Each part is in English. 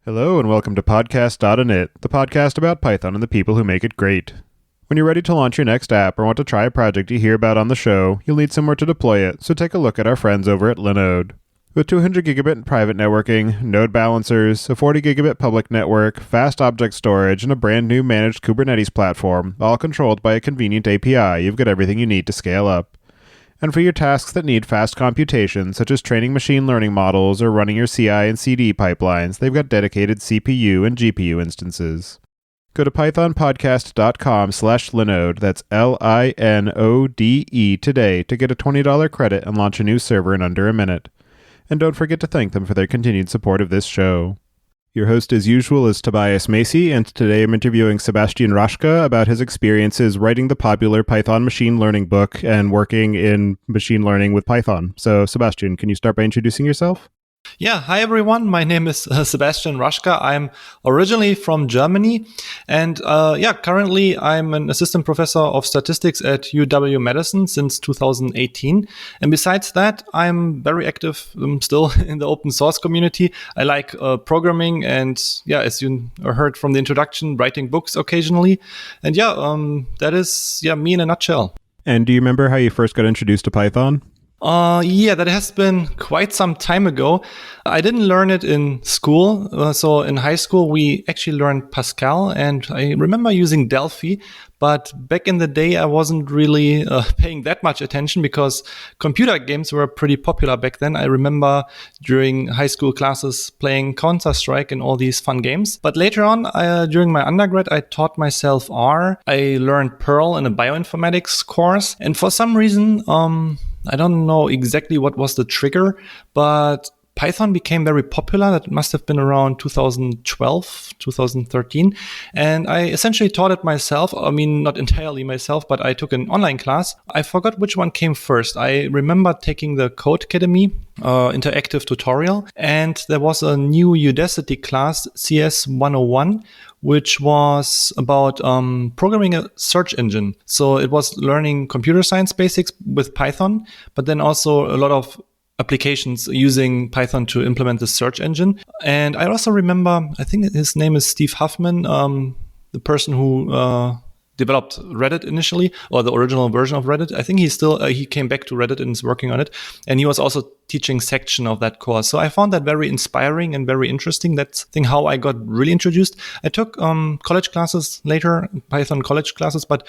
Hello and welcome to podcast.init, the podcast about Python and the people who make it great. When you're ready to launch your next app or want to try a project you hear about on the show, you'll need somewhere to deploy it, so take a look at our friends over at Linode. With 200 gigabit private networking, node balancers, a 40 gigabit public network, fast object storage, and a brand new managed Kubernetes platform, all controlled by a convenient API, you've got everything you need to scale up. And for your tasks that need fast computation, such as training machine learning models or running your CI and CD pipelines, they've got dedicated CPU and GPU instances. Go to pythonpodcast.com/Linode, that's Linode today to get a $20 credit and launch a new server in under a minute. And don't forget to thank them for their continued support of this show. Your host, as usual, is Tobias Macey, and today I'm interviewing Sebastian Raschka about his experiences writing the popular Python machine learning book and working in machine learning with Python. So, Sebastian, can you start by introducing yourself? Yeah, hi everyone. My name is Sebastian Raschka. I'm originally from Germany, and currently I'm an assistant professor of statistics at UW-Madison since 2018. And besides that, I'm very active still in the open source community. I like programming, and as you heard from the introduction, writing books occasionally. And that is me in a nutshell. And do you remember how you first got introduced to Python? That has been quite some time ago. I didn't learn it in school. So in high school, we actually learned Pascal, and I remember using Delphi. But back in the day, I wasn't really paying that much attention because computer games were pretty popular back then. I remember during high school classes playing Counter-Strike and all these fun games. But later on, during my undergrad, I taught myself R. I learned Perl in a bioinformatics course. And for some reason, I don't know exactly what was the trigger, but Python became very popular. That must have been around 2012, 2013. And I essentially taught it myself. I mean, not entirely myself, but I took an online class. I forgot which one came first. I remember taking the Codecademy interactive tutorial, and there was a new Udacity class, CS 101, which was about programming a search engine. So it was learning computer science basics with Python, but then also a lot of applications using Python to implement the search engine. And I also remember, I think his name is Steve Huffman, the person who developed Reddit initially, or the original version of Reddit. I think he came back to Reddit and is working on it. And he was also teaching section of that course. So I found that very inspiring and very interesting. That's how I got really introduced. I took college classes later, Python college classes, but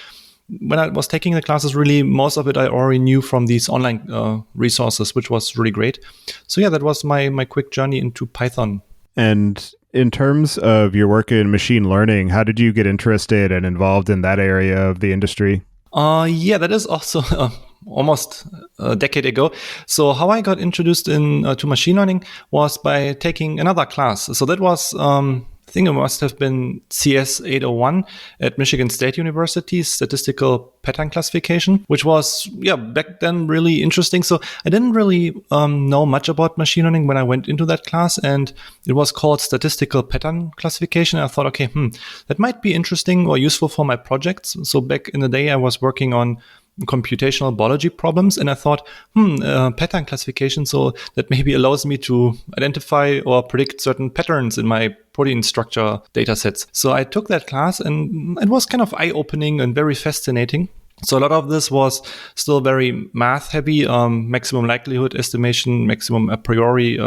when I was taking the classes, really most of it I already knew from these online resources, which was really great. So that was my quick journey into Python. And in terms of your work in machine learning, how did you get interested and involved in that area of the industry? That is also almost a decade ago. So how I got introduced to machine learning was by taking another class. So that was I think it must have been CS 801 at Michigan State University, statistical pattern classification, which was, back then really interesting. So I didn't really know much about machine learning when I went into that class, and it was called statistical pattern classification. I thought, okay, that might be interesting or useful for my projects. So back in the day, I was working on computational biology problems, and I thought, pattern classification, so that maybe allows me to identify or predict certain patterns in my protein structure data sets. So I took that class, and it was kind of eye-opening and very fascinating. So a lot of this was still very math heavy, maximum likelihood estimation, maximum a priori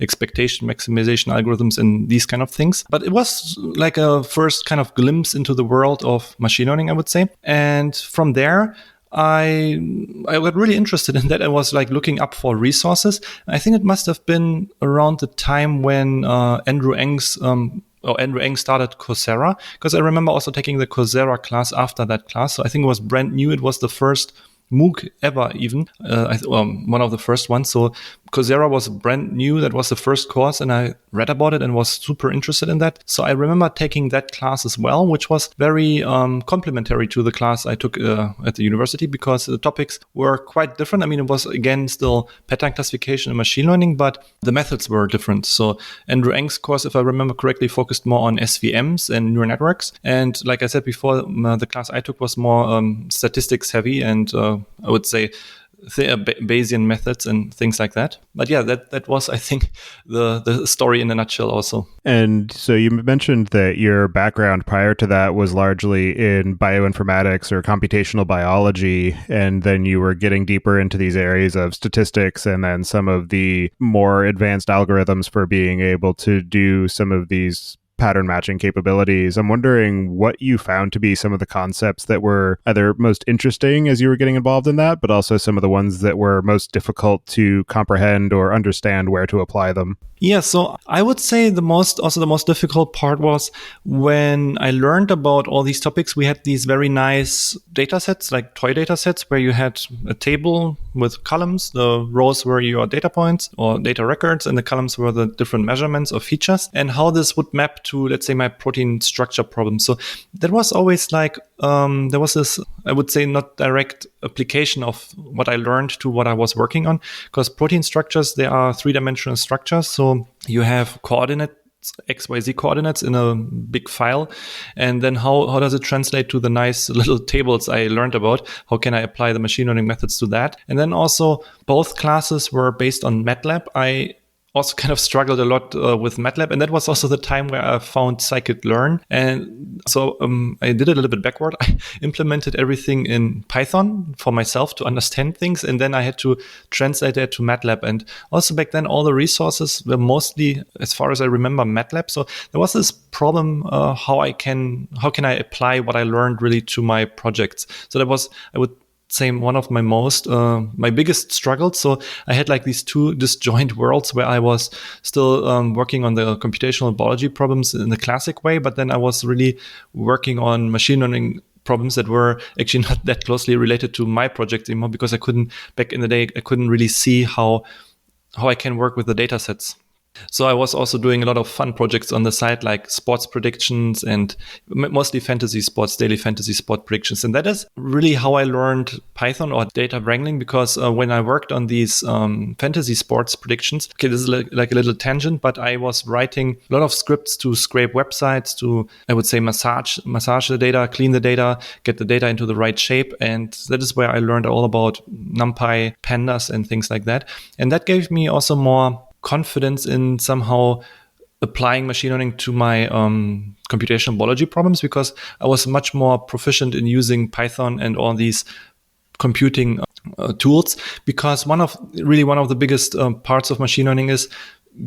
expectation maximization algorithms, and these kind of things. But it was like a first kind of glimpse into the world of machine learning, I would say. And from there, I got really interested in that. I was like looking up for resources. I think it must have been around the time when Andrew Ng started Coursera, because I remember also taking the Coursera class after that class. So I think it was brand new. It was the first MOOC ever, even one of the first ones. So Coursera was brand new. That was the first course, and I read about it and was super interested in that. So I remember taking that class as well, which was very complementary to the class I took at the university, because the topics were quite different. I mean, it was again still pattern classification and machine learning, but the methods were different. So Andrew Ng's course, if I remember correctly, focused more on SVMs and neural networks. And like I said before, the class I took was more statistics heavy, and I would say Bayesian methods and things like that. But yeah, that was, I think, the story in a nutshell also. And so you mentioned that your background prior to that was largely in bioinformatics or computational biology, and then you were getting deeper into these areas of statistics and then some of the more advanced algorithms for being able to do some of these pattern matching capabilities. I'm wondering what you found to be some of the concepts that were either most interesting as you were getting involved in that, but also some of the ones that were most difficult to comprehend or understand where to apply them. Yeah, so I would say the most difficult part was when I learned about all these topics. We had these very nice data sets, like toy data sets, where you had a table with columns. The rows were your data points or data records, and the columns were the different measurements or features, and how this would map to, let's say, my protein structure problem. So that was always like, there was this, I would say, not direct application of what I learned to what I was working on, because protein structures, they are three-dimensional structures. So you have coordinates, XYZ coordinates in a big file. And then how does it translate to the nice little tables I learned about? How can I apply the machine learning methods to that? And then also both classes were based on MATLAB. I also kind of struggled a lot with MATLAB. And that was also the time where I found scikit-learn. And so I did it a little bit backward. I implemented everything in Python for myself to understand things. And then I had to translate that to MATLAB. And also back then, all the resources were mostly, as far as I remember, MATLAB. So there was this problem, how can I apply what I learned really to my projects? So that was, I would say, one of my my biggest struggles. So I had like these two disjoint worlds where I was still working on the computational biology problems in the classic way, but then I was really working on machine learning problems that were actually not that closely related to my project anymore, because back in the day, I couldn't really see how I can work with the data sets. So I was also doing a lot of fun projects on the side, like sports predictions and mostly fantasy sports, daily fantasy sport predictions. And that is really how I learned Python or data wrangling, because when I worked on these fantasy sports predictions, okay, this is like a little tangent, but I was writing a lot of scripts to scrape websites, to, I would say, massage the data, clean the data, get the data into the right shape. And that is where I learned all about NumPy, pandas, and things like that. And that gave me also more confidence in somehow applying machine learning to my computational biology problems, because I was much more proficient in using Python and all these computing tools. Because one of the biggest parts of machine learning is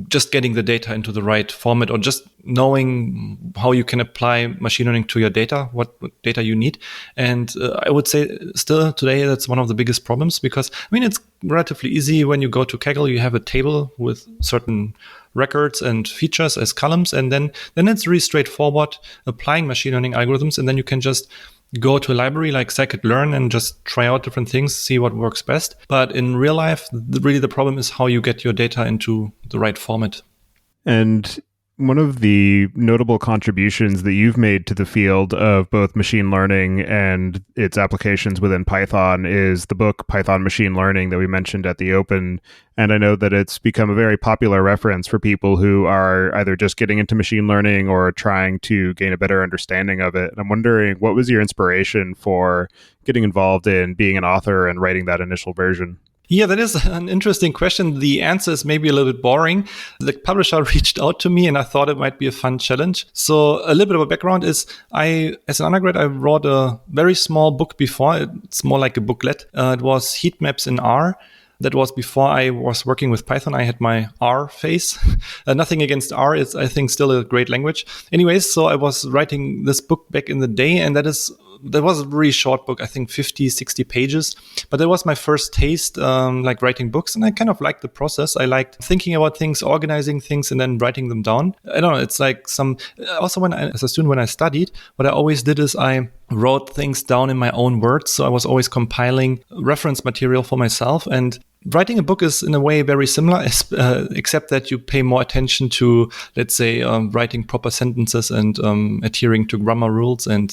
just getting the data into the right format, or just knowing how you can apply machine learning to your data, what data you need. And I would say still today, that's one of the biggest problems, because, I mean, it's relatively easy. When you go to Kaggle, you have a table with certain records and features as columns. And then it's really straightforward applying machine learning algorithms. And then you can just go to a library like scikit-learn and just try out different things, see what works best. But in real life, really the problem is how you get your data into the right format. And one of the notable contributions that you've made to the field of both machine learning and its applications within Python is the book Python Machine Learning that we mentioned at the open. And I know that it's become a very popular reference for people who are either just getting into machine learning or trying to gain a better understanding of it. And I'm wondering, what was your inspiration for getting involved in being an author and writing that initial version? Yeah, that is an interesting question. The answer is maybe a little bit boring. The publisher reached out to me and I thought it might be a fun challenge. So a little bit of a background is as an undergrad, I wrote a very small book before. It's more like a booklet. It was heat maps in R. That was before I was working with Python. I had my R phase. Nothing against R. It's, I think, still a great language. Anyways, so I was writing this book back in the day, and that was a really short book, I think 50, 60 pages. But that was my first taste, like writing books. And I kind of liked the process. I liked thinking about things, organizing things, and then writing them down. I don't know. It's like also as a student, when I studied, what I always did is I wrote things down in my own words. So I was always compiling reference material for myself. And writing a book is in a way very similar, except that you pay more attention to, let's say, writing proper sentences and adhering to grammar rules and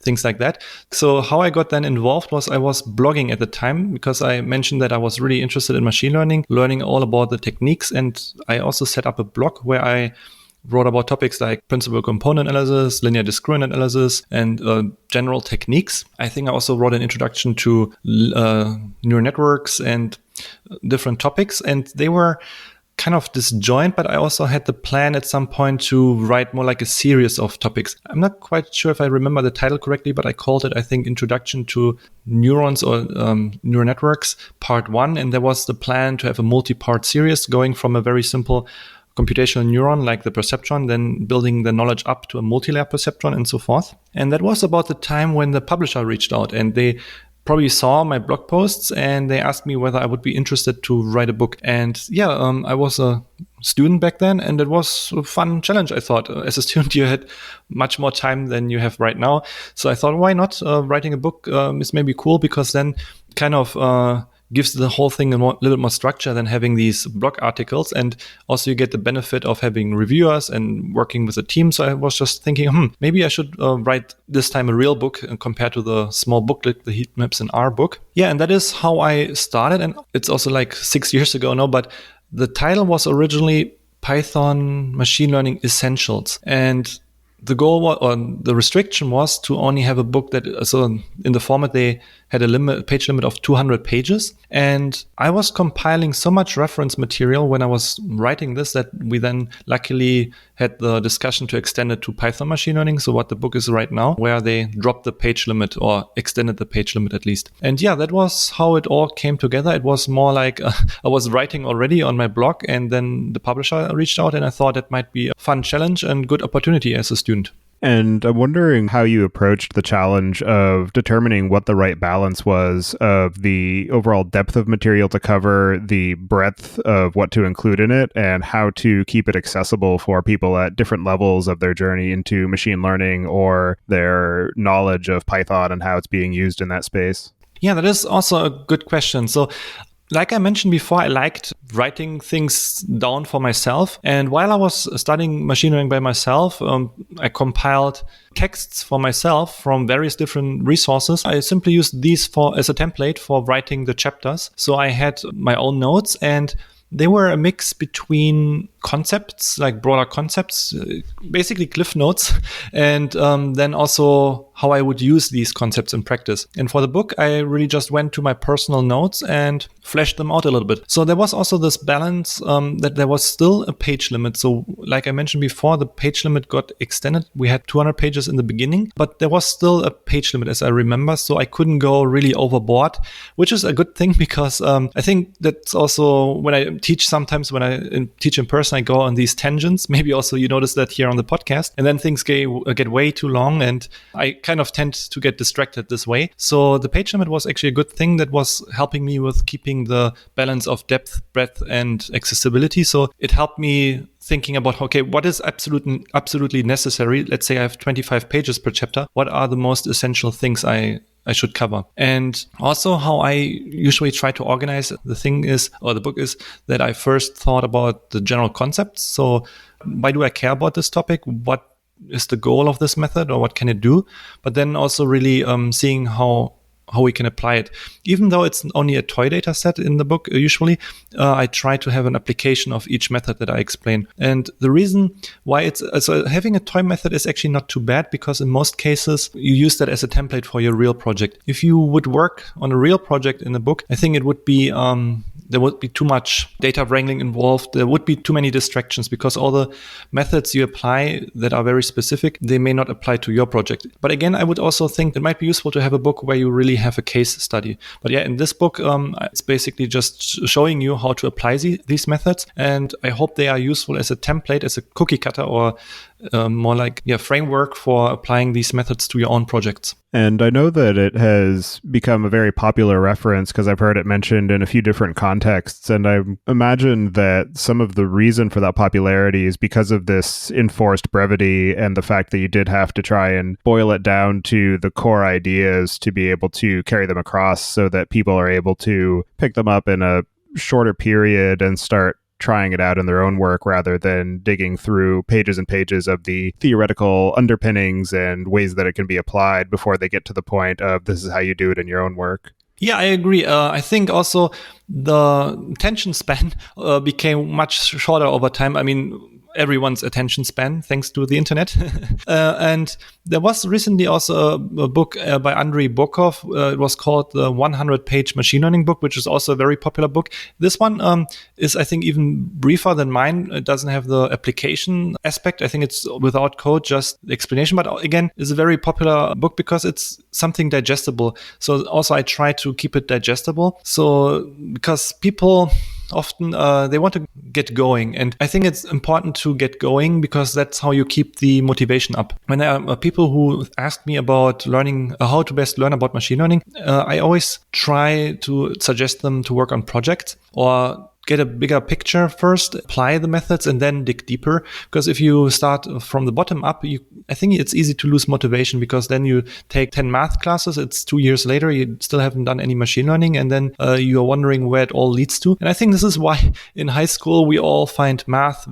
things like that. So how I got then involved was I was blogging at the time, because I mentioned that I was really interested in machine learning, learning all about the techniques. And I also set up a blog where I wrote about topics like principal component analysis, linear discriminant analysis, and general techniques. I think I also wrote an introduction to neural networks and different topics, and they were kind of disjoint, but I also had the plan at some point to write more like a series of topics. I'm not quite sure if I remember the title correctly, but I called it, I think, Introduction to Neurons or Neural Networks, Part 1. And there was the plan to have a multi-part series going from a very simple computational neuron like the perceptron, then building the knowledge up to a multi-layer perceptron and so forth. And that was about the time when the publisher reached out, and they probably saw my blog posts and they asked me whether I would be interested to write a book. And I was a student back then, and it was a fun challenge, I thought. As a student, you had much more time than you have right now. So I thought, why not? Writing a book is maybe cool, because then kind of gives the whole thing a little more structure than having these blog articles. And also you get the benefit of having reviewers and working with a team. So I was just thinking, maybe I should write this time a real book compared to the small booklet, the heat maps in our book. Yeah, and that is how I started. And it's also like 6 years ago now, but the title was originally Python Machine Learning Essentials. And the goal was, or the restriction was, to only have a book that, so in the format they had a page limit of 200 pages. And I was compiling so much reference material when I was writing this that we then luckily had the discussion to extend it to Python machine learning. So what the book is right now, where they dropped the page limit or extended the page limit at least. And yeah, that was how it all came together. It was more like I was writing already on my blog, and then the publisher reached out, and I thought it might be a fun challenge and good opportunity as a student. And I'm wondering how you approached the challenge of determining what the right balance was of the overall depth of material to cover, the breadth of what to include in it, and how to keep it accessible for people at different levels of their journey into machine learning or their knowledge of Python and how it's being used in that space. Yeah, that is also a good question. So like I mentioned before, I liked writing things down for myself. And while I was studying machine learning by myself, I compiled texts for myself from various different resources. I simply used these as a template for writing the chapters. So I had my own notes, and they were a mix between concepts, like broader concepts, basically cliff notes, and then also how I would use these concepts in practice. And for the book, I really just went to my personal notes and fleshed them out a little bit. So there was also this balance that there was still a page limit. So like I mentioned before, the page limit got extended. We had 200 pages in the beginning, but there was still a page limit, as I remember. So I couldn't go really overboard, which is a good thing, because I think that's also when I teach, sometimes when I teach in person, I go on these tangents. Maybe also you notice that here on the podcast, and then things get way too long, and I kind of tend to get distracted this way. So the page limit was actually a good thing that was helping me with keeping the balance of depth, breadth, and accessibility. So it helped me thinking about, okay, what is absolutely necessary? Let's say I have 25 pages per chapter. What are the most essential things I should cover? And also how I usually try to organize the book is that I first thought about the general concepts. So why do I care about this topic? What is the goal of this method, or what can it do? But then also really seeing how we can apply it. Even though it's only a toy data set in the book, usually I try to have an application of each method that I explain. And the reason why having a toy method is actually not too bad, because in most cases you use that as a template for your real project. If you would work on a real project in a book, I think it would be there would be too much data wrangling involved. There would be too many distractions, because all the methods you apply that are very specific, they may not apply to your project. But again, I would also think it might be useful to have a book where you really have a case study. But yeah, in this book, it's basically just showing you how to apply these methods. And I hope they are useful as a template, as a cookie cutter, or more like framework for applying these methods to your own projects. And I know that it has become a very popular reference because I've heard it mentioned in a few different contexts. And I imagine that some of the reason for that popularity is because of this enforced brevity and the fact that you did have to try and boil it down to the core ideas to be able to carry them across, so that people are able to pick them up in a shorter period and start trying it out in their own work, rather than digging through pages and pages of the theoretical underpinnings and ways that it can be applied before they get to the point of this is how you do it in your own work. Yeah, I agree. I think also the attention span became much shorter over time. I mean, everyone's attention span, thanks to the internet. And there was recently also a book by Andrei Bokov. It was called the 100-page machine learning book, which is also a very popular book. This one is, I think, even briefer than mine. It doesn't have the application aspect. I think it's without code, just the explanation. But again, it's a very popular book because it's something digestible. So also I try to keep it digestible. So because people often they want to get going, and I think it's important to get going because that's how you keep the motivation up. When there are people who ask me about learning how to best learn about machine learning, I always try to suggest them to work on projects or get a bigger picture first, apply the methods, and then dig deeper. Because if you start from the bottom up, I think it's easy to lose motivation, because then you take 10 math classes, it's 2 years later, you still haven't done any machine learning, and then you're wondering where it all leads to. And I think this is why in high school we all find math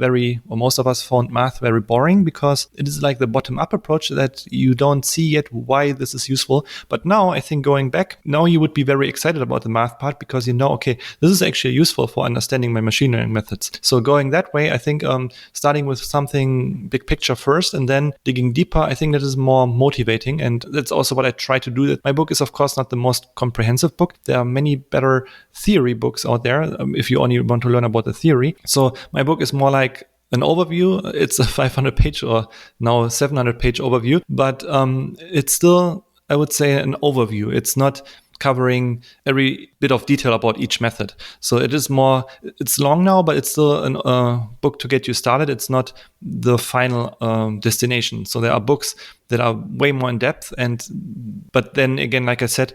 most of us found math very boring, because it is like the bottom up approach that you don't see yet why this is useful. But now I think going back, now you would be very excited about the math part, because you know, okay, this is actually useful for understanding my machine learning methods. So going that way, I think starting with something big picture first and then digging deeper, I think that is more motivating. And that's also what I try to do. My book is, of course, not the most comprehensive book. There are many better theory books out there if you only want to learn about the theory. So my book is more like an overview. It's a 500-page or now 700-page overview, but it's still, I would say, an overview. It's not covering every bit of detail about each method. So it's long now, but it's still a book to get you started. It's not the final destination. So there are books that are way more in depth, but then again, like I said,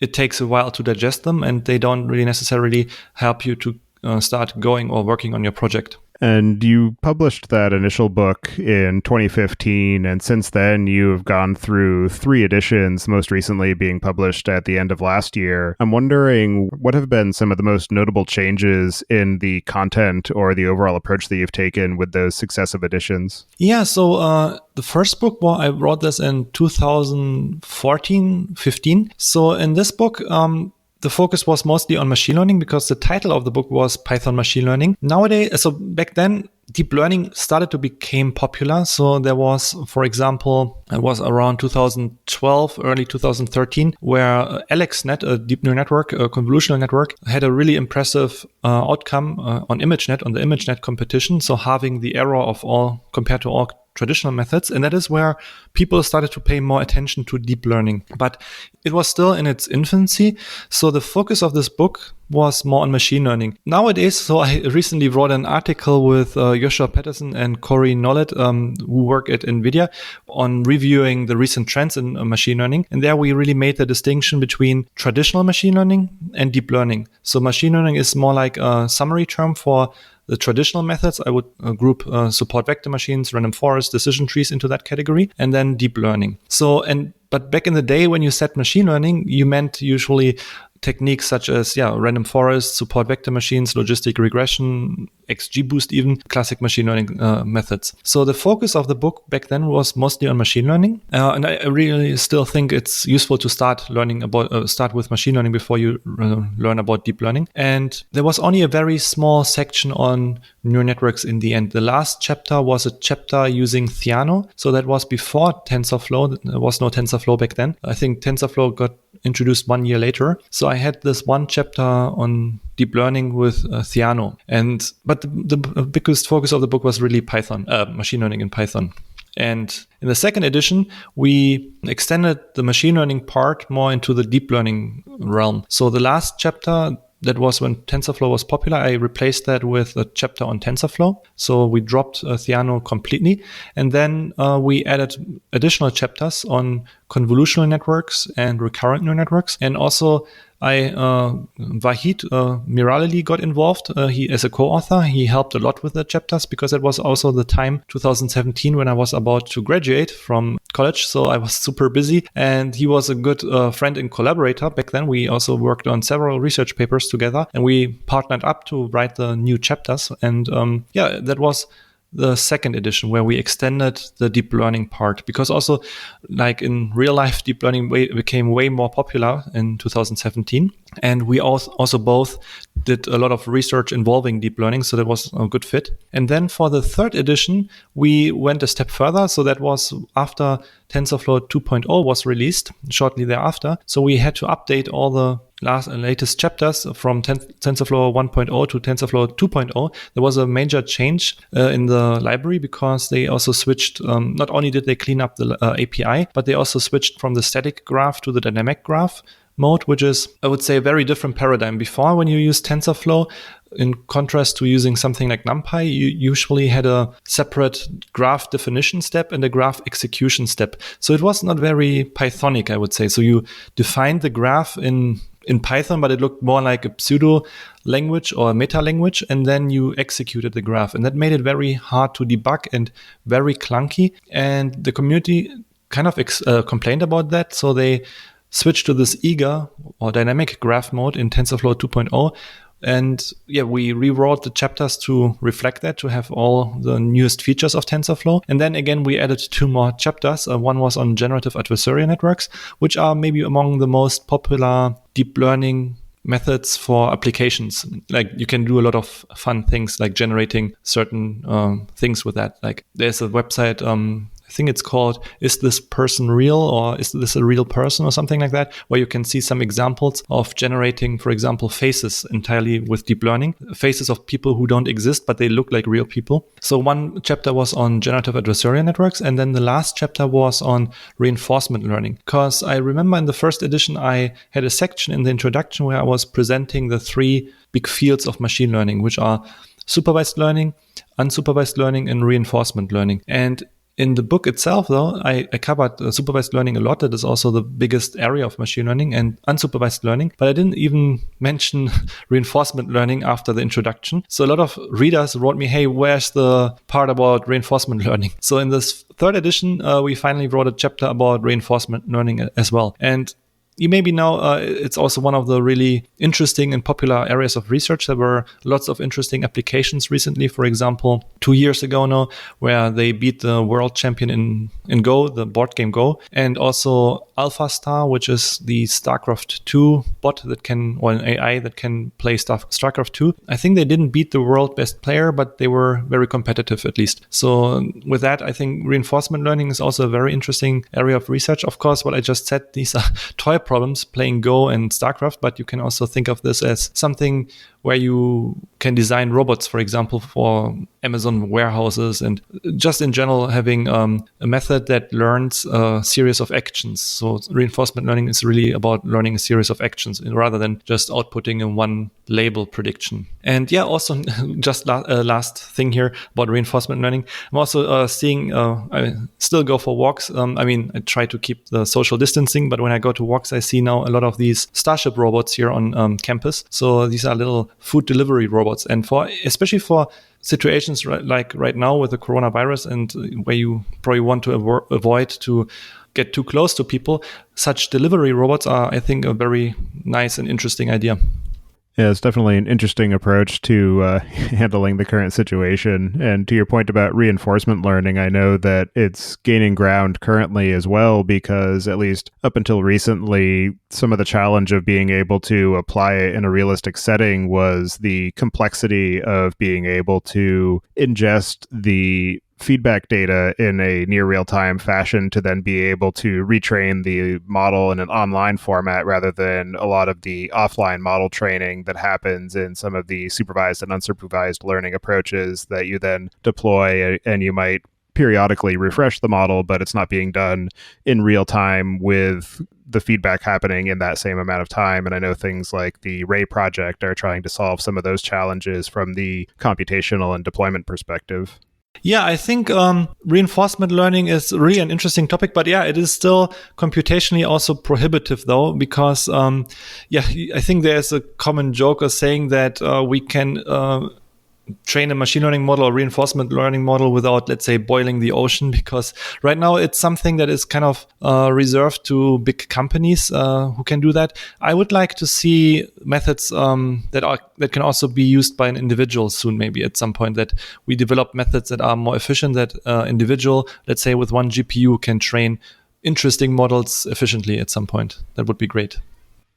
it takes a while to digest them, and they don't really necessarily help you to start going or working on your project. And you published that initial book in 2015, and since then you've gone through 3 editions, most recently being published at the end of last year. I'm wondering, what have been some of the most notable changes in the content or the overall approach that you've taken with those successive editions? Yeah, so the first book, I wrote this in 2014-15. So in this book, the focus was mostly on machine learning, because the title of the book was Python Machine Learning. Nowadays, so back then, deep learning started to become popular. So there was, for example, it was around 2012, early 2013, where AlexNet, a deep neural network, a convolutional network, had a really impressive outcome on ImageNet, on the ImageNet competition. So halving the error of all compared to all traditional methods. And that is where people started to pay more attention to deep learning. But it was still in its infancy. So the focus of this book was more on machine learning. Nowadays, so I recently wrote an article with Joshua Patterson and Corey Nollet, who work at NVIDIA, on reviewing the recent trends in machine learning. And there we really made the distinction between traditional machine learning and deep learning. So machine learning is more like a summary term for the traditional methods. I would group support vector machines, random forest, decision trees into that category, and then deep learning. But back in the day, when you said machine learning, you meant usually techniques such as random forest, support vector machines, logistic regression, XGBoost, even classic machine learning methods. So the focus of the book back then was mostly on machine learning, and I really still think it's useful to start with machine learning before you learn about deep learning. And there was only a very small section on neural networks in the end. The last chapter was a chapter using Theano, so that was before TensorFlow. There was no TensorFlow back then. I think TensorFlow got introduced 1 year later. So I had this one chapter on deep learning with Theano. But the biggest focus of the book was really Python, machine learning in Python. And in the second edition, we extended the machine learning part more into the deep learning realm. So the last chapter, that was when TensorFlow was popular, I replaced that with a chapter on TensorFlow. So we dropped Theano completely. And then we added additional chapters on convolutional networks and recurrent neural networks. And also Vahid Miraleli got involved. He, as a co-author, he helped a lot with the chapters, because it was also the time, 2017, when I was about to graduate from college. So I was super busy, and he was a good friend and collaborator. Back then, we also worked on several research papers together, and we partnered up to write the new chapters. And that was the second edition where we extended the deep learning part, because also like in real life, deep learning became way more popular in 2017. And we also both did a lot of research involving deep learning. So that was a good fit. And then for the third edition, we went a step further. So that was after TensorFlow 2.0 was released shortly thereafter. So we had to update all the latest chapters from TensorFlow 1.0 to TensorFlow 2.0. There was a major change in the library because they also switched, not only did they clean up the API, but they also switched from the static graph to the dynamic graph mode, which is, I would say, a very different paradigm. Before, when you use TensorFlow, in contrast to using something like NumPy, you usually had a separate graph definition step and a graph execution step. So it was not very Pythonic, I would say. So you defined the graph in Python, but it looked more like a pseudo language or a meta language, and then you executed the graph. And that made it very hard to debug and very clunky. And the community kind of complained about that. So they switched to this eager or dynamic graph mode in TensorFlow 2.0. And yeah, we rewrote the chapters to reflect that, to have all the newest features of TensorFlow. And then again, we added 2 more chapters. One was on generative adversarial networks, which are maybe among the most popular deep learning methods for applications. Like you can do a lot of fun things like generating certain things with that. Like there's a website, I think it's called Is This Person Real, or Is This a Real Person, or something like that, where you can see some examples of generating, for example, faces entirely with deep learning, faces of people who don't exist, but they look like real people. So one chapter was on generative adversarial networks, and then the last chapter was on reinforcement learning. Because I remember in the first edition, I had a section in the introduction where I was presenting the 3 big fields of machine learning, which are supervised learning, unsupervised learning, and reinforcement learning. And in the book itself, though, I covered supervised learning a lot. That is also the biggest area of machine learning, and unsupervised learning. But I didn't even mention reinforcement learning after the introduction. So a lot of readers wrote me, hey, where's the part about reinforcement learning? So in this third edition, we finally wrote a chapter about reinforcement learning as well. And you maybe know it's also one of the really interesting and popular areas of research. There were lots of interesting applications recently. For example, 2 years ago now, where they beat the world champion in Go, the board game Go, and also AlphaStar, which is the StarCraft 2 bot that can, or an AI that can play StarCraft 2. I think they didn't beat the world best player, but they were very competitive at least. So with that, I think reinforcement learning is also a very interesting area of research. Of course, what I just said, these are toy problems playing Go and StarCraft, but you can also think of this as something where you can design robots, for example, for Amazon warehouses, and just in general having a method that learns a series of actions. So reinforcement learning is really about learning a series of actions rather than just outputting a one label prediction. And yeah, also just last thing here about reinforcement learning. I'm also seeing, I still go for walks. I try to keep the social distancing, but when I go to walks, I see now a lot of these Starship robots here on campus. So these are little food delivery robots. And especially for situations like right now with the coronavirus, and where you probably want to avoid to get too close to people, such delivery robots are, I think, a very nice and interesting idea. Yeah, it's definitely an interesting approach to handling the current situation. And to your point about reinforcement learning, I know that it's gaining ground currently as well, because at least up until recently, some of the challenge of being able to apply it in a realistic setting was the complexity of being able to ingest the feedback data in a near real-time fashion to then be able to retrain the model in an online format rather than a lot of the offline model training that happens in some of the supervised and unsupervised learning approaches that you then deploy, and you might periodically refresh the model, but it's not being done in real time with the feedback happening in that same amount of time. And I know things like the Ray project are trying to solve some of those challenges from the computational and deployment perspective. Yeah, I think reinforcement learning is really an interesting topic, but yeah, it is still computationally also prohibitive though, because I think there's a common joke of saying that we can train a machine learning model or reinforcement learning model without, let's say, boiling the ocean, because right now it's something that is kind of reserved to big companies who can do that. I would like to see methods that can also be used by an individual soon, maybe at some point, that we develop methods that are more efficient, that individual, let's say with one GPU, can train interesting models efficiently at some point. That would be great.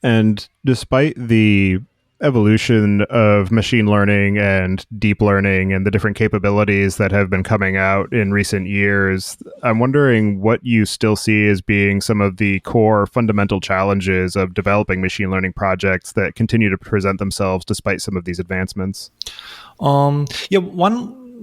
And despite the evolution of machine learning and deep learning and the different capabilities that have been coming out in recent years, I'm wondering what you still see as being some of the core fundamental challenges of developing machine learning projects that continue to present themselves despite some of these advancements.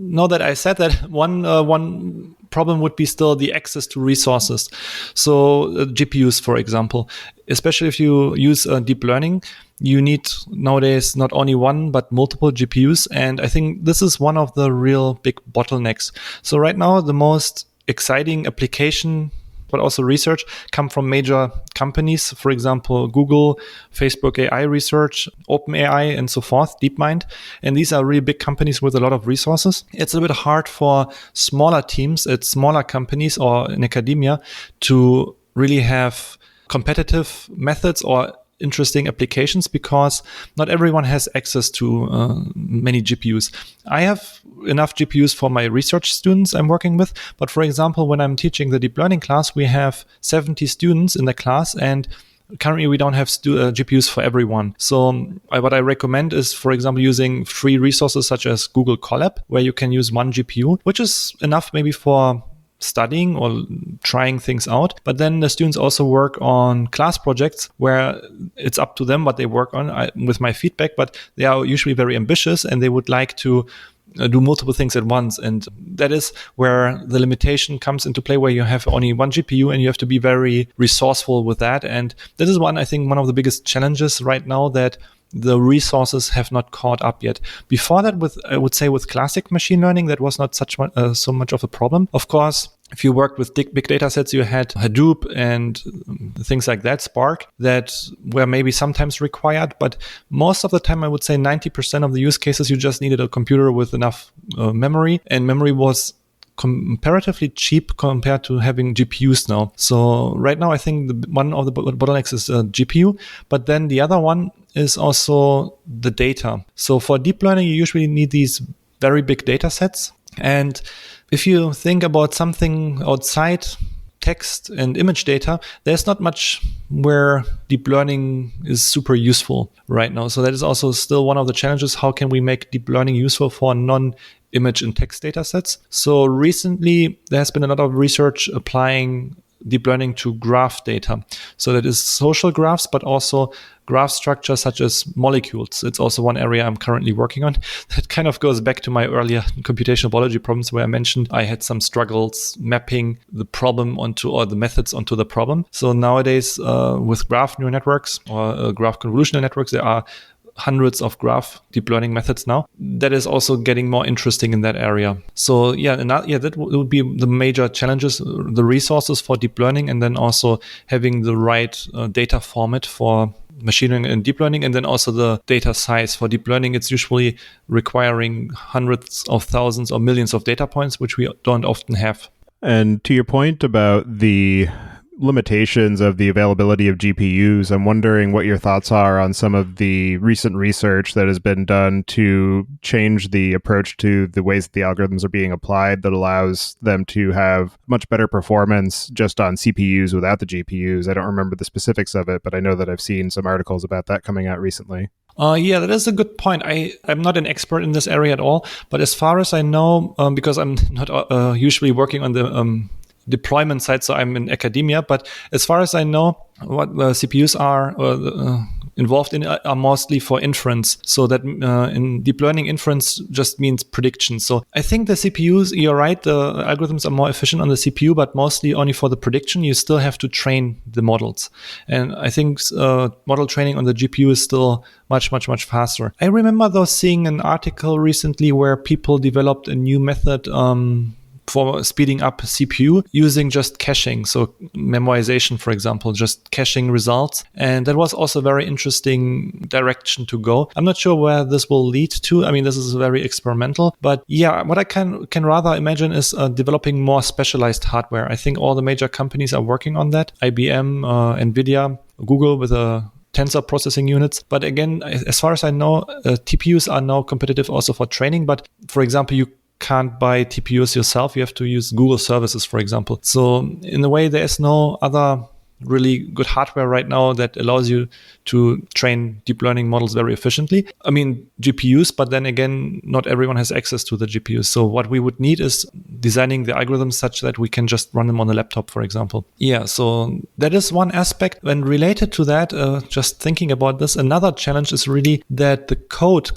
Now that I said that, one problem would be still the access to resources. So GPUs, for example, especially if you use deep learning, you need nowadays not only one, but multiple GPUs. And I think this is one of the real big bottlenecks. So right now, the most exciting application, but also research, come from major companies, for example, Google, Facebook AI Research, OpenAI, and so forth, DeepMind. And these are really big companies with a lot of resources. It's a bit hard for smaller teams at smaller companies or in academia to really have competitive methods or interesting applications, because not everyone has access to many GPUs. I have enough GPUs for my research students I'm working with, but for example, when I'm teaching the deep learning class, we have 70 students in the class, and currently we don't have GPUs for everyone. So what I recommend is, for example, using free resources such as Google Colab, where you can use one GPU, which is enough maybe for studying or trying things out. But then the students also work on class projects where it's up to them what they work on with my feedback, but they are usually very ambitious and they would like to do multiple things at once. And that is where the limitation comes into play, where you have only one GPU and you have to be very resourceful with that. And this is one of the biggest challenges right now, that the resources have not caught up yet. Before that, I would say with classic machine learning, that was not so much of a problem. Of course, if you worked with big data sets, you had Hadoop and things like that, Spark, that were maybe sometimes required. But most of the time, I would say 90% of the use cases, you just needed a computer with enough memory, and memory was comparatively cheap compared to having GPUs now. So right now, I think one of the bottlenecks is GPU, but then the other one is also the data. So for deep learning, you usually need these very big data sets. And if you think about something outside text and image data, there's not much where deep learning is super useful right now. So that is also still one of the challenges. How can we make deep learning useful for non-image and text data sets? So recently, there has been a lot of research applying deep learning to graph data. So that is social graphs, but also graph structures such as molecules. It's also one area I'm currently working on. That kind of goes back to my earlier computational biology problems, where I mentioned I had some struggles mapping the problem or the methods onto the problem. So nowadays, with graph neural networks or graph convolutional networks, there are hundreds of graph deep learning methods now. That is also getting more interesting in that area. So that would be the major challenges, the resources for deep learning, and then also having the right data format for machine learning and deep learning, and then also the data size. For deep learning, it's usually requiring hundreds of thousands or millions of data points, which we don't often have. And to your point about the limitations of the availability of GPUs, I'm wondering what your thoughts are on some of the recent research that has been done to change the approach to the ways that the algorithms are being applied that allows them to have much better performance just on CPUs without the GPUs. I don't remember the specifics of it, but I know that I've seen some articles about that coming out recently. That is a good point. I'm not an expert in this area at all, but as far as I know, because I'm not usually working on the deployment side, so I'm in academia, but as far as I know, what CPUs are involved in are mostly for inference. So that in deep learning, inference just means prediction. So I think the CPUs, you're right, the algorithms are more efficient on the CPU, but mostly only for the prediction. You still have to train the models. And I think model training on the GPU is still much, much, much faster. I remember though seeing an article recently where people developed a new method for speeding up CPU using just caching. So memorization, for example, just caching results. And that was also a very interesting direction to go. I'm not sure where this will lead to. I mean, this is very experimental, but yeah, what I can rather imagine is developing more specialized hardware. I think all the major companies are working on that. IBM, NVIDIA, Google with tensor processing units. But again, as far as I know, TPUs are now competitive also for training. But for example, you can't buy TPUs yourself. You have to use Google services, for example. So in a way, there is no other really good hardware right now that allows you to train deep learning models very efficiently. I mean, GPUs, but then again, not everyone has access to the GPUs. So what we would need is designing the algorithms such that we can just run them on a laptop, for example. Yeah, so that is one aspect. And related to that, just thinking about this, another challenge is really that the code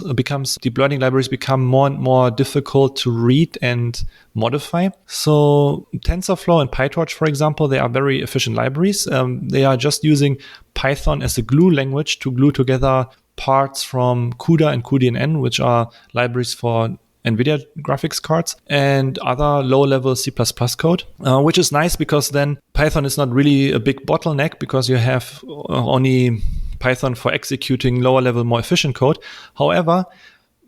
deep learning libraries become more and more difficult to read and modify. So TensorFlow and PyTorch, for example, they are very efficient libraries. They are just using Python as a glue language to glue together parts from CUDA and cuDNN, which are libraries for NVIDIA graphics cards, and other low-level C++ code, which is nice because then Python is not really a big bottleneck because you have only Python for executing lower-level, more efficient code. However,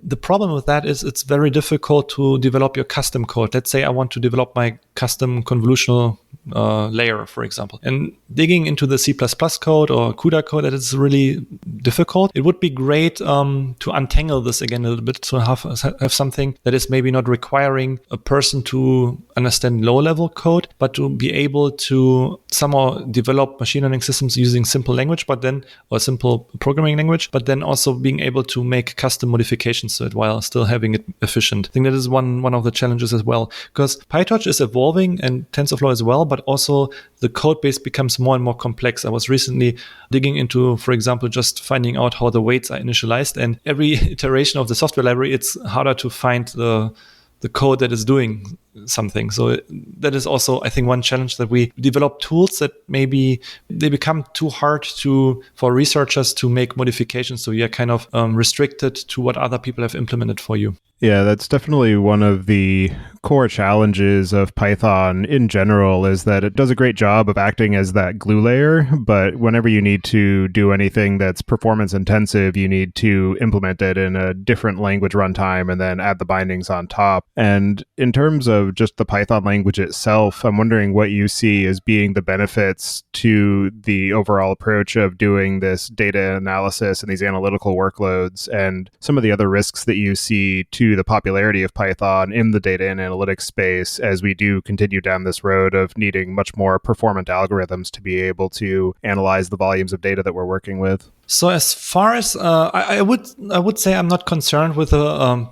the problem with that is it's very difficult to develop your custom code. Let's say I want to develop my custom convolutional layer, for example. And digging into the C++ code or CUDA code, that is really difficult. It would be great to untangle this again a little bit, to have something that is maybe not requiring a person to understand low-level code, but to be able to somehow develop machine learning systems using simple language, or simple programming language, but then also being able to make custom modifications to it while still having it efficient. I think that is one of the challenges as well, because PyTorch is evolving and TensorFlow as well, but also the code base becomes more and more complex. I was recently digging into, for example, just finding out how the weights are initialized, and every iteration of the software library, it's harder to find the code that is doing something. So that is also, I think, one challenge, that we develop tools that maybe they become too hard for researchers to make modifications. So you're kind of restricted to what other people have implemented for you. Yeah, that's definitely one of the core challenges of Python in general, is that it does a great job of acting as that glue layer, but whenever you need to do anything that's performance intensive, you need to implement it in a different language runtime and then add the bindings on top. And in terms of just the Python language itself, I'm wondering what you see as being the benefits to the overall approach of doing this data analysis and these analytical workloads, and some of the other risks that you see to the popularity of Python in the data and analytics space as we do continue down this road of needing much more performant algorithms to be able to analyze the volumes of data that we're working with. So as far as I would say, I'm not concerned with the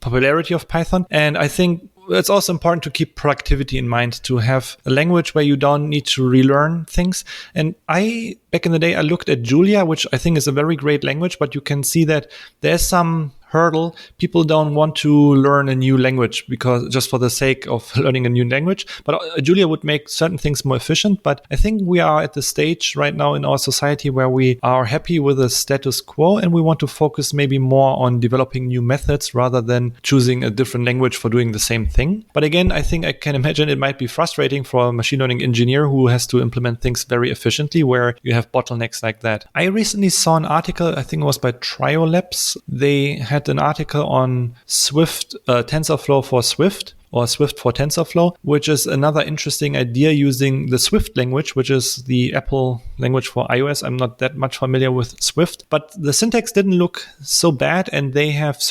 popularity of Python, and I think it's also important to keep productivity in mind, to have a language where you don't need to relearn things. And back in the day, I looked at Julia, which I think is a very great language, but you can see that there's some hurdle. People don't want to learn a new language because just for the sake of learning a new language. But Julia would make certain things more efficient. But I think we are at the stage right now in our society where we are happy with the status quo, and we want to focus maybe more on developing new methods rather than choosing a different language for doing the same thing. But again, I think I can imagine it might be frustrating for a machine learning engineer who has to implement things very efficiently where you have bottlenecks like that. I recently saw an article, I think it was by Trio Labs. They had an article on Swift, TensorFlow for Swift, or Swift for TensorFlow, which is another interesting idea using the Swift language, which is the Apple language for iOS. I'm not that much familiar with Swift, but the syntax didn't look so bad, and they have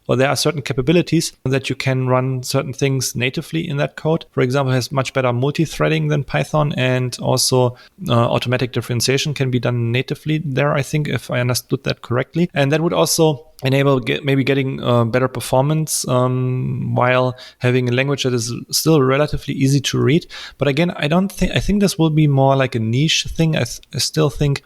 there are certain capabilities that you can run certain things natively in that code. For example, it has much better multi-threading than Python, and also automatic differentiation can be done natively there, I think, if I understood that correctly. And that would also enable getting better performance while having a language that is still relatively easy to read. But again, I think this will be more like a niche thing. I still think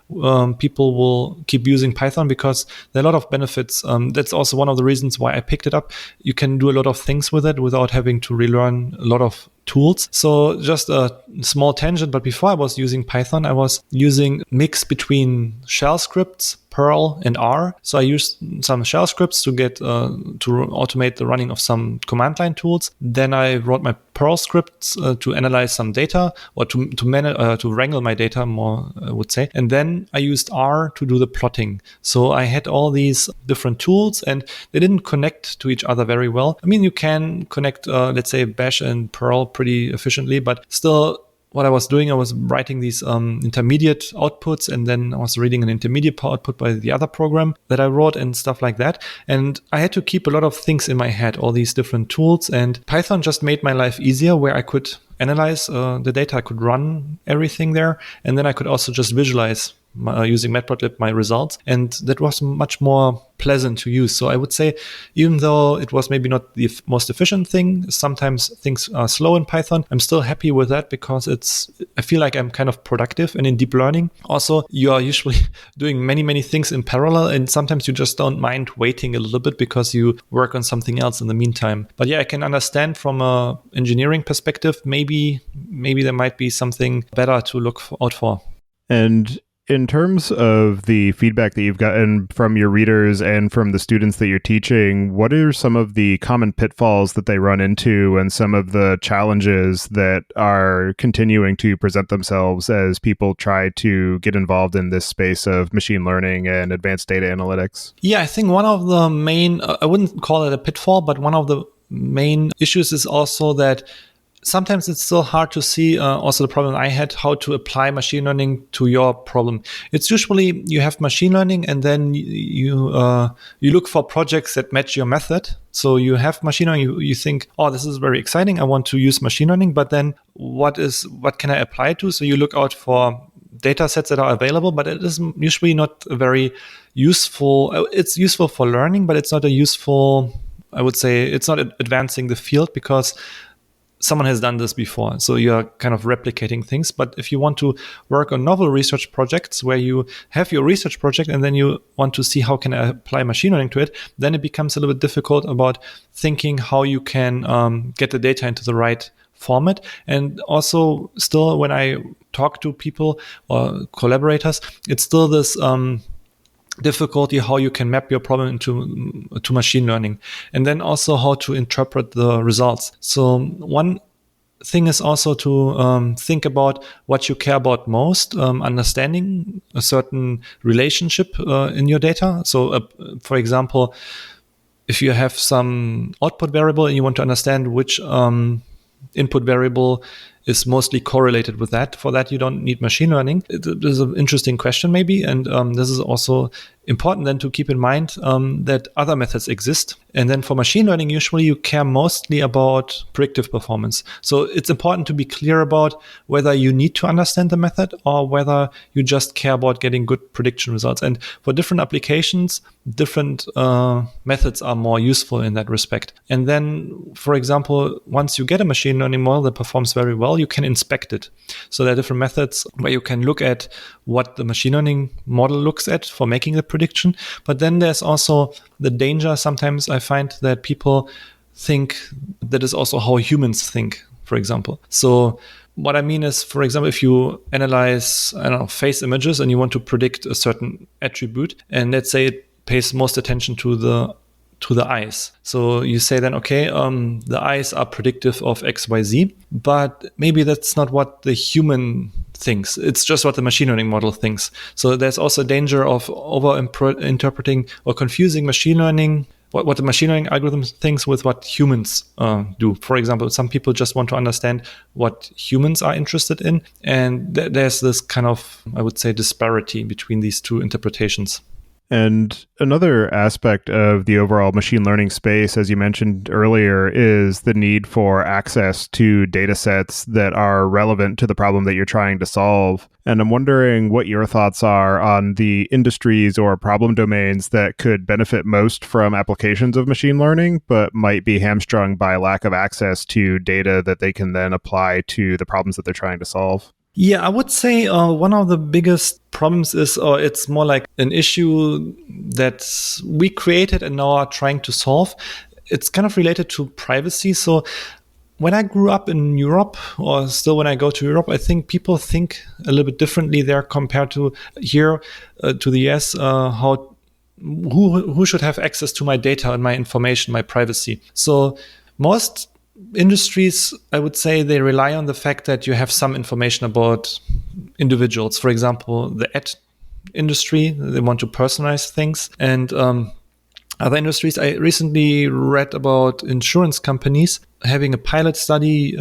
people will keep using Python because there are a lot of benefits. That's also one of the reasons why I picked it up. You can do a lot of things with it without having to relearn a lot of tools. So just a small tangent, but before I was using Python, I was using mix between shell scripts, Perl and R. So I used some shell scripts to get to automate the running of some command line tools. Then I wrote my Perl scripts to analyze some data, or to wrangle my data more, I would say. And then I used R to do the plotting. So I had all these different tools, and they didn't connect to each other very well. I mean, you can connect, let's say, Bash and Perl pretty efficiently, but still, what I was doing, I was writing these intermediate outputs, and then I was reading an intermediate output by the other program that I wrote and stuff like that. And I had to keep a lot of things in my head, all these different tools. And Python just made my life easier, where I could analyze the data, I could run everything there, and then I could also just visualize using Matplotlib my results, and that was much more pleasant to use. So I would say, even though it was maybe not the most efficient thing, sometimes things are slow in Python, I'm still happy with that, because I feel like I'm kind of productive. And in deep learning also, you are usually doing many things in parallel, and sometimes you just don't mind waiting a little bit because you work on something else in the meantime. But yeah, I can understand from a engineering perspective, maybe there might be something better to look out for. And in terms of the feedback that you've gotten from your readers and from the students that you're teaching, what are some of the common pitfalls that they run into, and some of the challenges that are continuing to present themselves as people try to get involved in this space of machine learning and advanced data analytics? Yeah, I think one of the main, I wouldn't call it a pitfall, but one of the main issues is also that sometimes it's still hard to see, also the problem I had, how to apply machine learning to your problem. It's usually you have machine learning, and then you look for projects that match your method. So you have machine learning, you think, oh, this is very exciting, I want to use machine learning, but then what can I apply it to? So you look out for data sets that are available, but it is usually not a very useful. It's useful for learning, but it's not a useful, I would say, it's not advancing the field, because someone has done this before. So you're kind of replicating things. But if you want to work on novel research projects, where you have your research project and then you want to see how can I apply machine learning to it, then it becomes a little bit difficult about thinking how you can get the data into the right format. And also, still, when I talk to people or collaborators, it's still this difficulty how you can map your problem into machine learning, and then also how to interpret the results. So one thing is also to think about what you care about most, understanding a certain relationship in your data. So for example, if you have some output variable and you want to understand which input variable is mostly correlated with that. For that, you don't need machine learning. It is an interesting question, maybe. And this is also important then to keep in mind that other methods exist. And then for machine learning, usually you care mostly about predictive performance. So it's important to be clear about whether you need to understand the method or whether you just care about getting good prediction results. And for different applications, different methods are more useful in that respect. And then, for example, once you get a machine learning model that performs very well, you can inspect it. So there are different methods where you can look at what the machine learning model looks at for making the prediction. But then there's also the danger. Sometimes I find that people think that is also how humans think, for example. So what I mean is, for example, if you analyze, face images and you want to predict a certain attribute, and let's say it pays most attention to the eyes. So you say then, okay, the eyes are predictive of XYZ, but maybe that's not what the human thinks. It's just what the machine learning model thinks. So there's also a danger of over-interpreting or confusing machine learning, what the machine learning algorithm thinks with what humans do. For example, some people just want to understand what humans are interested in. And there's this kind of, I would say, disparity between these two interpretations. And another aspect of the overall machine learning space, as you mentioned earlier, is the need for access to data sets that are relevant to the problem that you're trying to solve. And I'm wondering what your thoughts are on the industries or problem domains that could benefit most from applications of machine learning, but might be hamstrung by lack of access to data that they can then apply to the problems that they're trying to solve. Yeah, I would say one of the biggest problems is, or it's more like an issue that we created and now are trying to solve. It's kind of related to privacy. So when I grew up in Europe, or still when I go to Europe, I think people think a little bit differently there compared to here, to the US, who should have access to my data and my information, my privacy. So most industries, I would say, they rely on the fact that you have some information about individuals. For example, the ad industry, they want to personalize things. And other industries, I recently read about insurance companies having a pilot study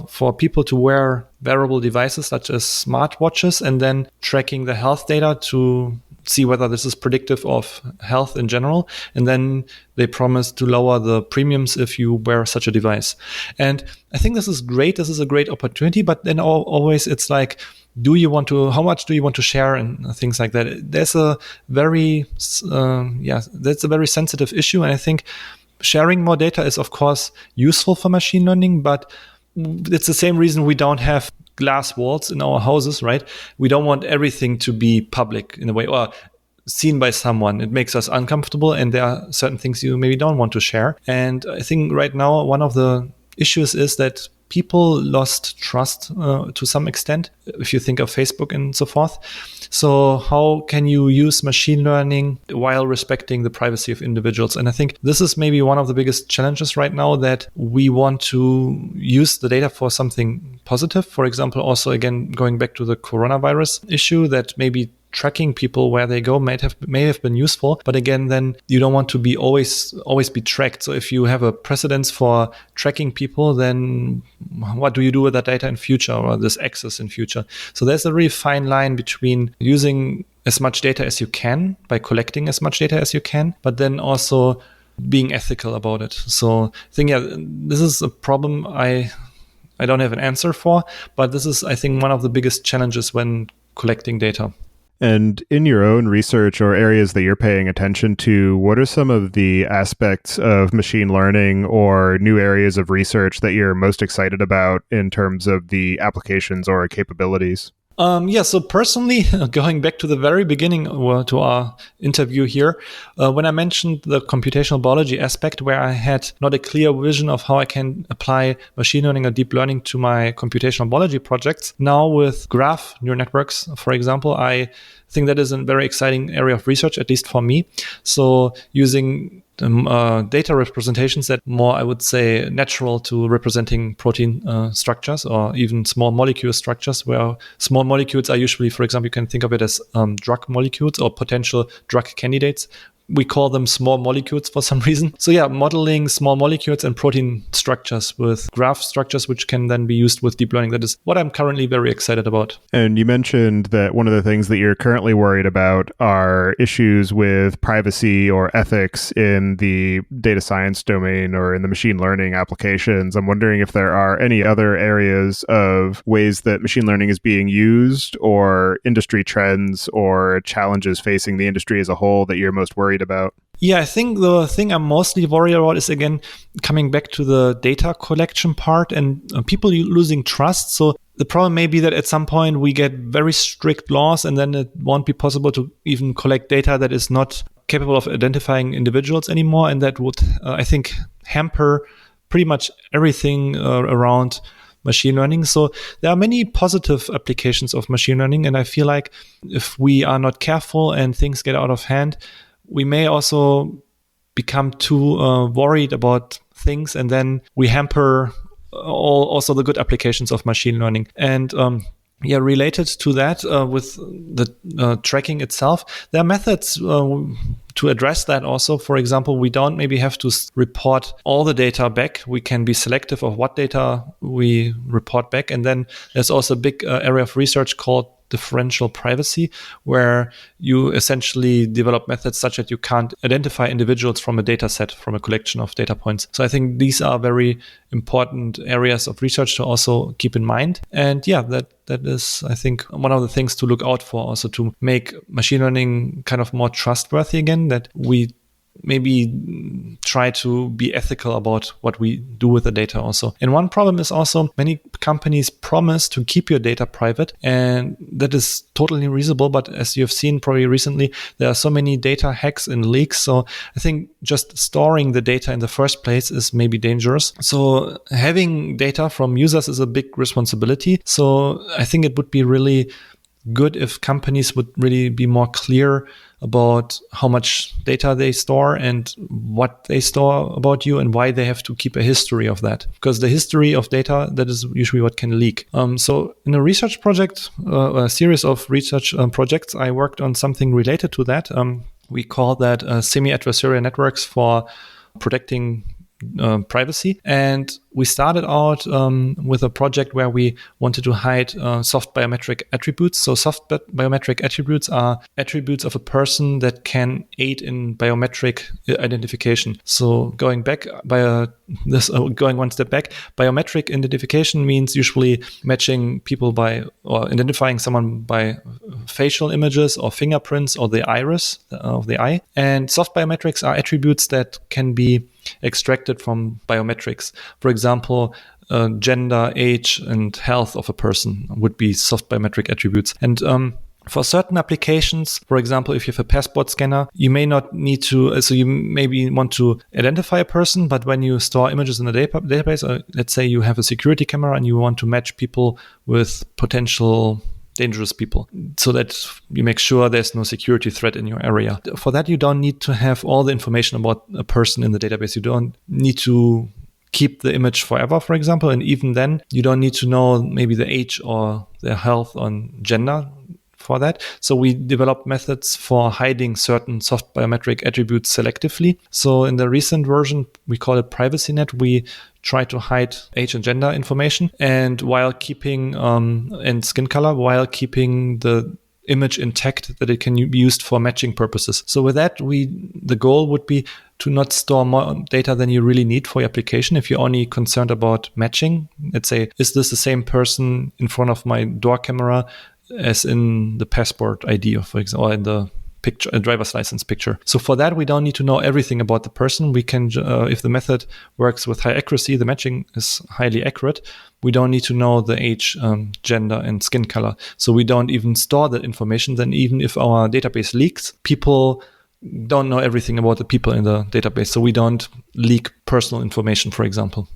for people to wear wearable devices such as smartwatches and then tracking the health data to see whether this is predictive of health in general. And then they promise to lower the premiums if you wear such a device. And I think this is great. This is a great opportunity. But then always it's like, how much do you want to share and things like that? That's a very sensitive issue. And I think sharing more data is, of course, useful for machine learning, but it's the same reason we don't have glass walls in our houses, right? We don't want everything to be public in a way or seen by someone. It makes us uncomfortable, and there are certain things you maybe don't want to share. And I think right now, one of the issues is that people lost trust to some extent, if you think of Facebook and so forth. So how can you use machine learning while respecting the privacy of individuals? And I think this is maybe one of the biggest challenges right now, that we want to use the data for something positive. For example, also, again, going back to the coronavirus issue, that maybe tracking people where they go may have been useful, but again, then you don't want to be always be tracked. So if you have a precedence for tracking people, then what do you do with that data in future, or this access in future? So there's a really fine line between using as much data as you can by collecting as much data as you can, but then also being ethical about it. So I think, this is a problem I don't have an answer for, but this is, I think, one of the biggest challenges when collecting data. And in your own research or areas that you're paying attention to, what are some of the aspects of machine learning or new areas of research that you're most excited about in terms of the applications or capabilities? So personally, going back to the very beginning, to our interview here, when I mentioned the computational biology aspect, where I had not a clear vision of how I can apply machine learning or deep learning to my computational biology projects, now with graph neural networks, for example, I think that is a very exciting area of research, at least for me. So using data representations that more, I would say, natural to representing protein structures or even small molecule structures, where small molecules are usually, for example, you can think of it as drug molecules or potential drug candidates. We call them small molecules for some reason. So modeling small molecules and protein structures with graph structures, which can then be used with deep learning. That is what I'm currently very excited about. And you mentioned that one of the things that you're currently worried about are issues with privacy or ethics in the data science domain or in the machine learning applications. I'm wondering if there are any other areas of ways that machine learning is being used, or industry trends or challenges facing the industry as a whole that you're most worried about? Yeah, I think the thing I'm mostly worried about is, again, coming back to the data collection part and people losing trust. So the problem may be that at some point we get very strict laws, and then it won't be possible to even collect data that is not capable of identifying individuals anymore. And that would, I think, hamper pretty much everything around machine learning. So there are many positive applications of machine learning. And I feel like if we are not careful and things get out of hand, we may also become too worried about things, and then we hamper also the good applications of machine learning. And related to that, with the tracking itself, there are methods to address that also. For example, we don't maybe have to report all the data back. We can be selective of what data we report back. And then there's also a big area of research called differential privacy, where you essentially develop methods such that you can't identify individuals from a data set, from a collection of data points. So I think these are very important areas of research to also keep in mind. And that is, I think, one of the things to look out for, also to make machine learning kind of more trustworthy again, that we maybe try to be ethical about what we do with the data also. And one problem is also many companies promise to keep your data private, and that is totally reasonable. But as you have seen probably recently, there are so many data hacks and leaks. So I think just storing the data in the first place is maybe dangerous. So having data from users is a big responsibility. So I think it would be really good if companies would really be more clear about how much data they store and what they store about you and why they have to keep a history of that. Because the history of data, that is usually what can leak. So in a research project, a series of research projects, I worked on something related to that. We call that semi-adversarial networks for protecting privacy. And we started out with a project where we wanted to hide soft biometric attributes. So soft biometric attributes are attributes of a person that can aid in biometric identification. So going one step back, biometric identification means usually matching people by or identifying someone by facial images or fingerprints or the iris of the eye. And soft biometrics are attributes that can be extracted from biometrics. For example, gender, age, and health of a person would be soft biometric attributes. And for certain applications, for example, if you have a passport scanner, you may not need to, so you maybe want to identify a person, but when you store images in a database, let's say you have a security camera and you want to match people with potential dangerous people so that you make sure there's no security threat in your area. For that, you don't need to have all the information about a person in the database. You don't need to keep the image forever, for example. And even then, you don't need to know maybe the age or their health or gender for that. So we developed methods for hiding certain soft biometric attributes selectively. So in the recent version, we call it PrivacyNet. We try to hide age and gender information and while keeping and skin color, while keeping the image intact that it can be used for matching purposes. So with that, the goal would be to not store more data than you really need for your application. If you're only concerned about matching, let's say, is this the same person in front of my door camera as in the passport ID, for example, or in the picture, a driver's license picture. So for that, we don't need to know everything about the person. We can, if the method works with high accuracy, the matching is highly accurate. We don't need to know the age, gender, and skin color. So we don't even store that information. Then even if our database leaks, people don't know everything about the people in the database. So we don't leak personal information, for example.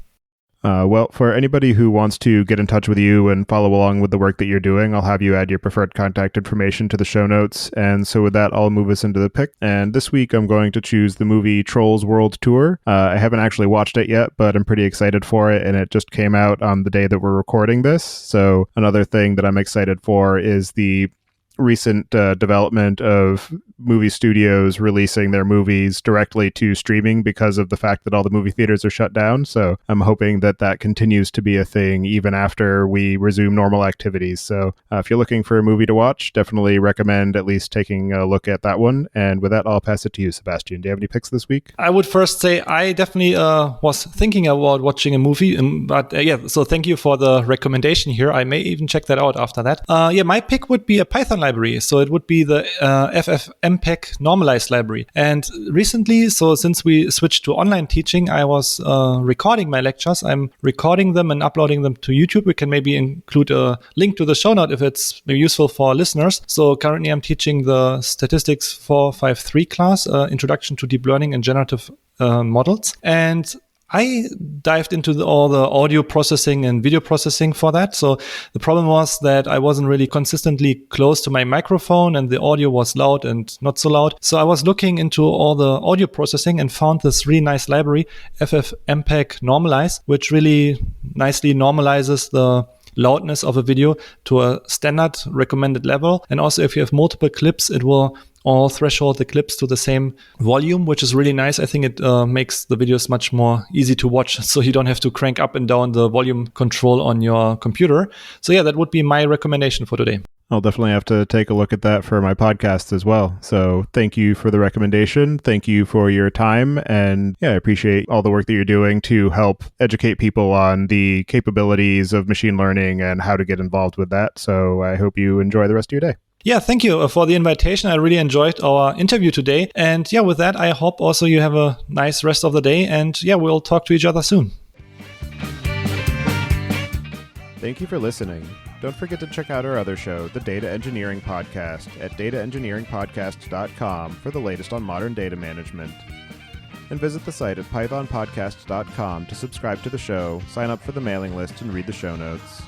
Well, for anybody who wants to get in touch with you and follow along with the work that you're doing, I'll have you add your preferred contact information to the show notes. And so with that, I'll move us into the pick. And this week, I'm going to choose the movie Trolls World Tour. I haven't actually watched it yet, but I'm pretty excited for it. And it just came out on the day that we're recording this. So another thing that I'm excited for is the recent development of movie studios releasing their movies directly to streaming because of the fact that all the movie theaters are shut down. So I'm hoping that that continues to be a thing even after we resume normal activities. So if you're looking for a movie to watch, definitely recommend at least taking a look at that one. And with that, I'll pass it to you, Sebastian. Do you have any picks this week? I would first say I definitely was thinking about watching a movie, but so thank you for the recommendation here. I may even check that out after that. My pick would be a Python library. So it would be the FFmpeg normalized library. And recently, so since we switched to online teaching, I was recording my lectures. I'm recording them and uploading them to YouTube. We can maybe include a link to the show note if it's maybe useful for listeners. So currently I'm teaching the Statistics 453 class, Introduction to Deep Learning and Generative Models. And I dived into all the audio processing and video processing for that. So the problem was that I wasn't really consistently close to my microphone and the audio was loud and not so loud. So I was looking into all the audio processing and found this really nice library, FFmpeg Normalize, which really nicely normalizes the loudness of a video to a standard recommended level. And also if you have multiple clips, it will all threshold the clips to the same volume, which is really nice. I think it makes the videos much more easy to watch, so you don't have to crank up and down the volume control on your computer. So yeah, that would be my recommendation for today. I'll definitely have to take a look at that for my podcast as well. So thank you for the recommendation. Thank you for your time. And yeah, I appreciate all the work that you're doing to help educate people on the capabilities of machine learning and how to get involved with that. So I hope you enjoy the rest of your day. Yeah, thank you for the invitation. I really enjoyed our interview today. And yeah, with that, I hope also you have a nice rest of the day. And yeah, we'll talk to each other soon. Thank you for listening. Don't forget to check out our other show, the Data Engineering Podcast, at dataengineeringpodcast.com for the latest on modern data management. And visit the site at pythonpodcasts.com to subscribe to the show, sign up for the mailing list, and read the show notes.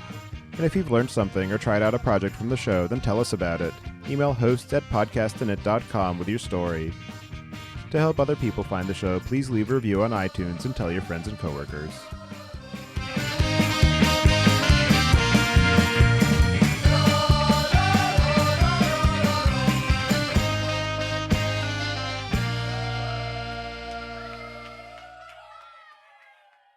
And if you've learned something or tried out a project from the show, then tell us about it. Email hosts@podcastinit.com with your story. To help other people find the show, please leave a review on iTunes and tell your friends and coworkers.